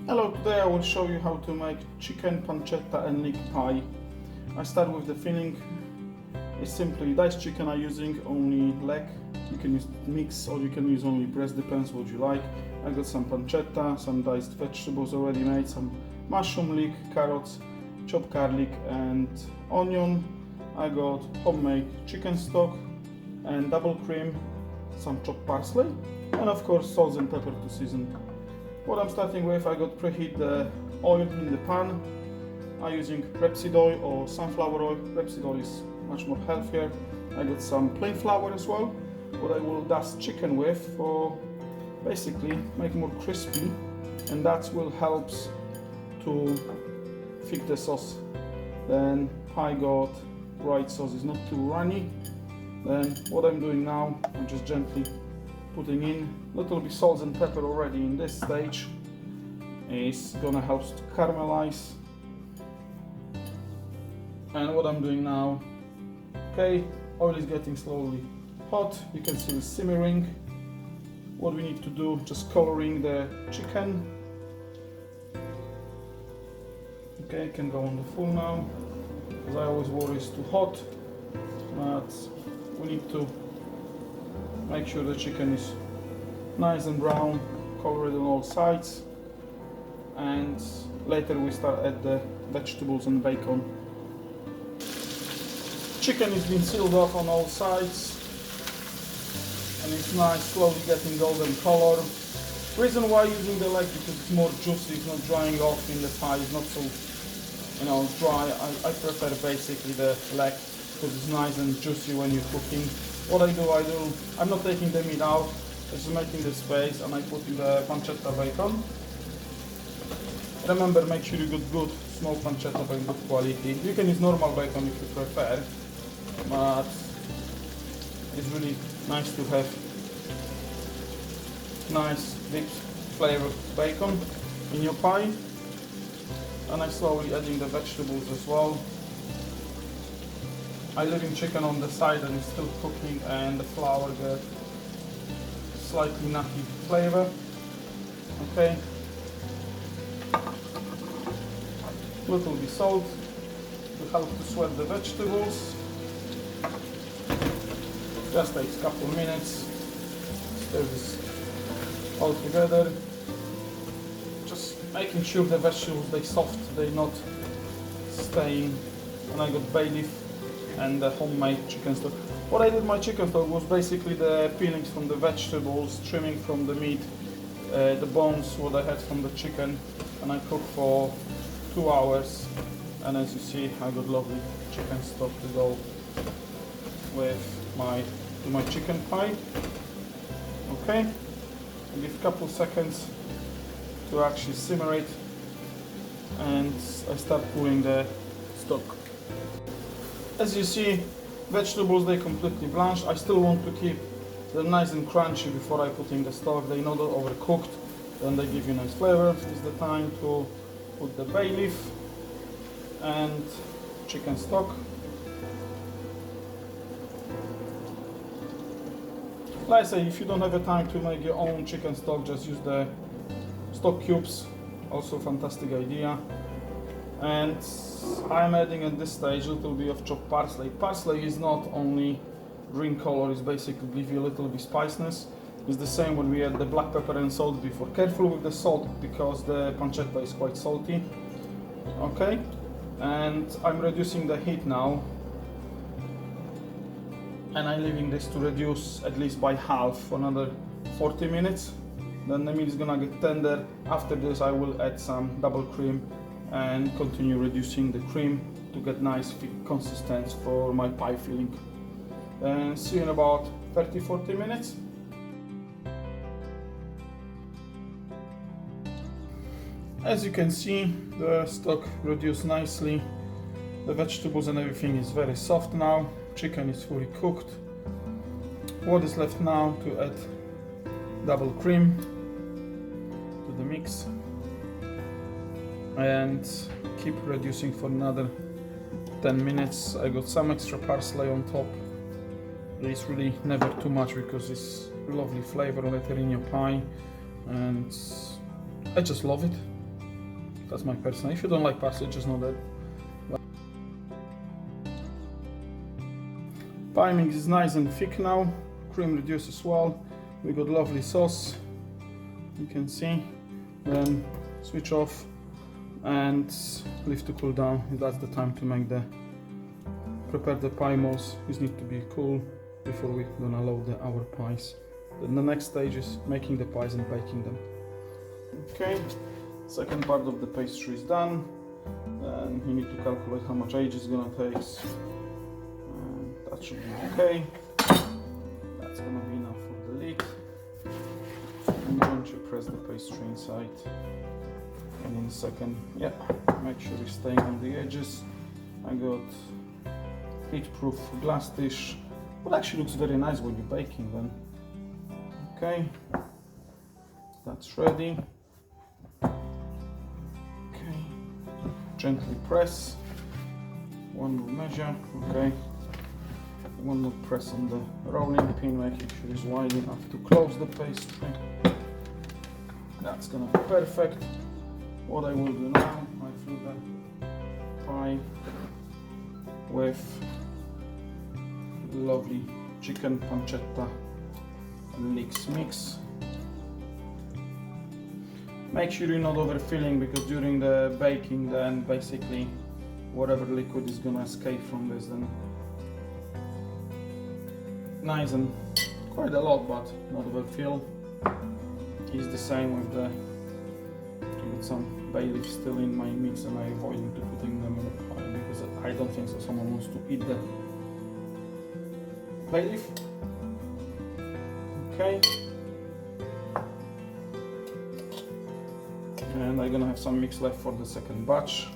Hello, today I will show you how to make chicken pancetta and leek pie. I start with the filling. It's simply diced chicken. I'm using only leg. You can use mix or you can use only breast, depends what you like. I got some pancetta, some diced vegetables already made, some mushroom, leek, carrots, chopped garlic and onion. I got homemade chicken stock and double cream, some chopped parsley and of course salt and pepper to season. What I'm starting with, I got preheat the oil in the pan. I'm using rapeseed oil or sunflower oil. Rapeseed oil is much more healthier. I got some plain flour as well, what I will dust chicken with for basically make it more crispy, and that will help to thick the sauce. Then I got right sauce, it's not too runny. Then what I'm doing now, I'm just gently putting in a little bit salt and pepper already in this stage. Is gonna help to caramelize. And what I'm doing now, okay, oil is getting slowly hot, you can see it simmering. What we need to do, just coloring the chicken. Okay, can go on the full now, because I always worry it's too hot, but we need to make sure the chicken is nice and brown, color it on all sides, and later we start add the vegetables and bacon. Chicken is being sealed off on all sides and it's nice, slowly getting golden color. Reason why using the leg, because it's more juicy, it's not drying off in the pie, it's not so dry. I prefer basically the leg because it's nice and juicy when you're cooking. What I do, I'm not taking the meat out, just making the space, and I put in the pancetta bacon. Remember, make sure you get good smoked pancetta by good quality. You can use normal bacon if you prefer, but it's really nice to have nice deep flavored bacon in your pie. And I'm slowly adding the vegetables as well. I'm leaving chicken on the side and it's still cooking, and the flour gets slightly nutty flavor. Okay. Little bit salt to help to sweat the vegetables. Just takes a couple of minutes. Stir this all together. Just making sure the vegetables they soft, they not staying. And I got bay leaf and the homemade chicken stock. What I did my chicken stock was basically the peelings from the vegetables, trimming from the meat, the bones what I had from the chicken, and I cooked for 2 hours. And as you see, I got lovely chicken stock to go with my chicken pie. Okay, I'll give a couple seconds to actually simmer it, and I start pouring the stock. As you see, vegetables they completely blanched. I still want to keep them nice and crunchy before I put in the stock. They not overcooked, then they give you nice flavor. It's the time to put the bay leaf and chicken stock. Like I say, if you don't have the time to make your own chicken stock, just use the stock cubes. Also fantastic idea. And I'm adding at this stage a little bit of chopped parsley. Parsley is not only green color, it's basically give you a little bit spiciness. It's the same when we add the black pepper and salt before. Careful with the salt because the pancetta is quite salty. Okay, and I'm reducing the heat now. And I'm leaving this to reduce at least by half for another 40 minutes. Then the meat is gonna get tender. After this I will add some double cream and continue reducing the cream to get nice thick consistency for my pie filling. And see you in about 30-40 minutes. As you can see, the stock reduced nicely. The vegetables and everything is very soft now. Chicken is fully cooked. What is left now to add double cream to the mix and keep reducing for another 10 minutes. I got some extra parsley on top. It's really never too much because it's lovely flavor later in your pie, and I just love it. That's my personal. If you don't like parsley, just know that. Pie mix is nice and thick now. Cream reduced as well. We got lovely sauce. You can see. Then switch off and leave to cool down. That's the time to make prepare the pie molds. These need to be cool before we're gonna load our pies. Then the next stage is making the pies and baking them. Okay, second part of the pastry is done. And you need to calculate how much age it's gonna take. And that should be okay. That's gonna be enough for the leek. I'm going to press the pastry inside. And in a second, yeah, make sure it's staying on the edges. I got heat-proof glass dish. It actually looks very nice when you're baking then. Okay, that's ready. Okay, gently press. One more measure, okay. One more press on the rolling pin, making sure it's wide enough to close the pastry. That's gonna be perfect. What I will do now, I fill the pie with lovely chicken pancetta and leeks mix. Make sure you're not overfilling, because during the baking then basically whatever liquid is gonna escape from this, then nice and quite a lot, but not overfill. It's the same with the some bay leaves still in my mix, and I avoided to putting them in the pie because I don't think so someone wants to eat the bay leaf. Okay, and I'm gonna have some mix left for the second batch.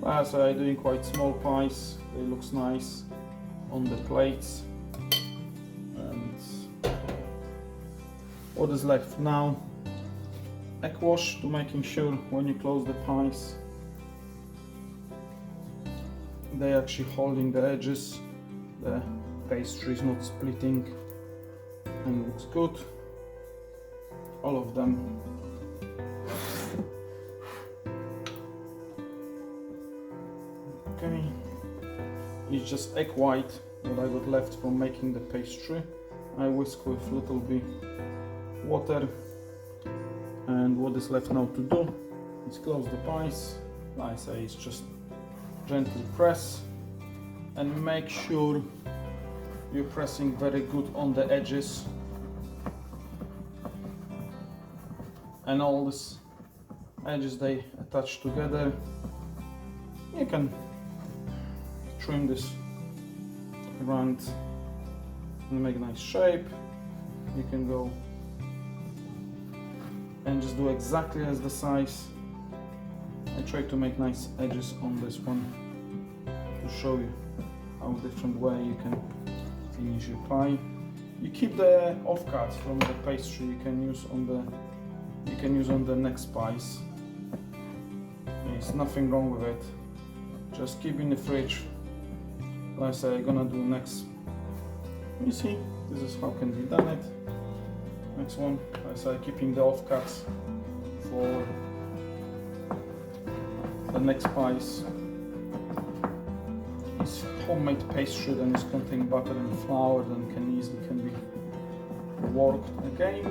As I'm doing quite small pies, it looks nice on the plates. And what is left now? Egg wash, to making sure when you close the pies they actually holding the edges, the pastry is not splitting, and it looks good. All of them. Okay, it's just egg white what I got left from making the pastry. I whisk with a little bit water. And what is left now to do is close the pies. Like I say, it's just gently press and make sure you're pressing very good on the edges, and all these edges they attach together. You can trim this around and make a nice shape. You can go and just do exactly as the size. I try to make nice edges on this one to show you how different way you can finish your pie. You keep the offcuts from the pastry. You can use on the next pies. There's nothing wrong with it. Just keep in the fridge. Like I say, I'm gonna do next. You see, this is how can be done it. Next one, I say, keeping the offcuts for the next pies. It's homemade pastry, then it's containing butter and flour, then can be worked again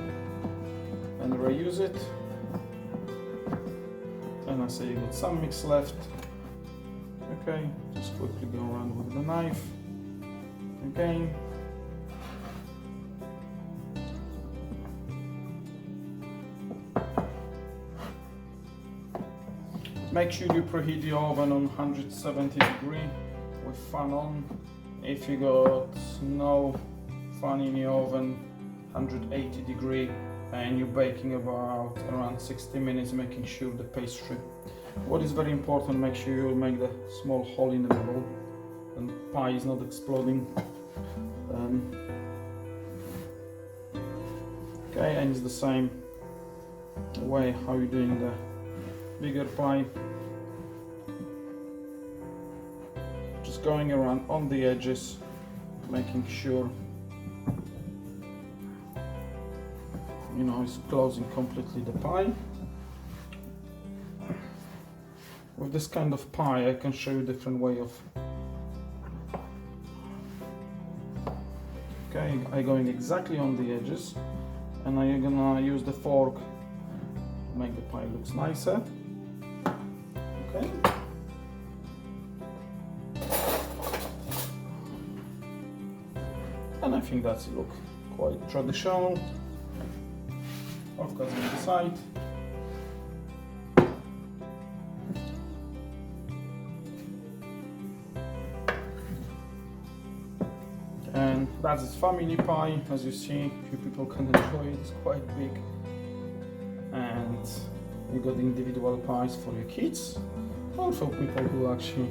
and reuse it. And I say you got some mix left. Okay, just quickly go around with the knife again. Make sure you preheat the oven on 170 degrees with fan on. If you got no fan in the oven, 180 degrees, and you're baking about around 60 minutes, making sure the pastry. What is very important, make sure you make the small hole in the middle and the pie is not exploding. Okay, and it's the same way how you're doing the bigger pie. Just going around on the edges, making sure it's closing completely the pie. with this kind of pie, I can show you a different way of. Okay, I'm going exactly on the edges, and I'm gonna use the fork to make the pie looks nicer. Okay. And I think that's look quite traditional. Of course, on the side. And that's its family pie. As you see, few people can enjoy it. It's quite big. And you got individual pies for your kids, or for people who actually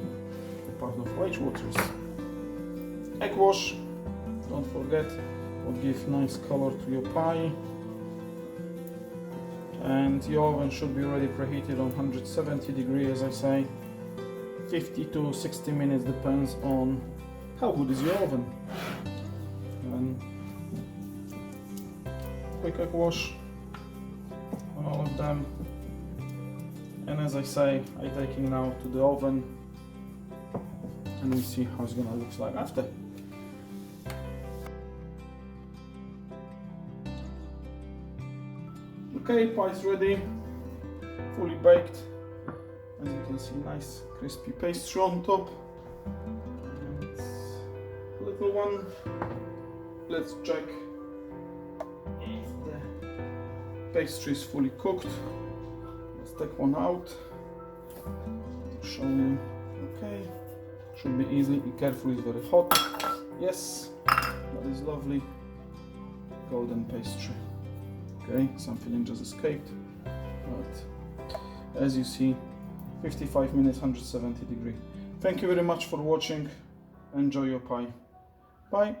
are part of Weight Watchers. Egg wash, don't forget, will give nice color to your pie. And your oven should be already preheated on 170 degrees, as I say. 50 to 60 minutes depends on how good is your oven. And quick egg wash on all of them. And as I say, I'm taking now to the oven, and we see how it's gonna look like after. Okay, pie's ready, fully baked. As you can see, nice crispy pastry on top. And little one. Let's check if the pastry is fully cooked. Let's take one out to show you. Okay, should be easy. Be careful, it's very hot. Yes, that is lovely golden pastry. Okay, some filling just escaped, but as you see, 55 minutes, 170 degrees. Thank you very much for watching. Enjoy your pie. Bye.